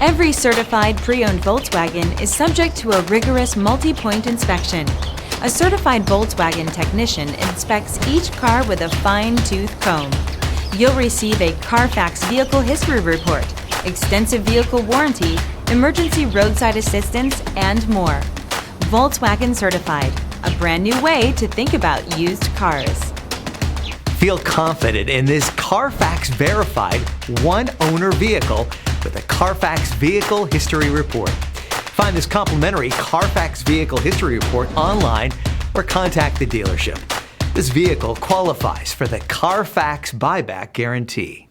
Every certified pre-owned Volkswagen is subject to a rigorous multi-point inspection. A certified Volkswagen technician inspects each car with a fine-tooth comb. You'll receive a CarFax vehicle history report, extensive vehicle warranty, emergency roadside assistance, and more. Volkswagen Certified, a brand new way to think about used cars. Feel confident in this CarFax verified one-owner vehicle with a CarFax Vehicle History Report. Find this complimentary CarFax Vehicle History Report online or contact the dealership. This vehicle qualifies for the CarFax Buyback Guarantee.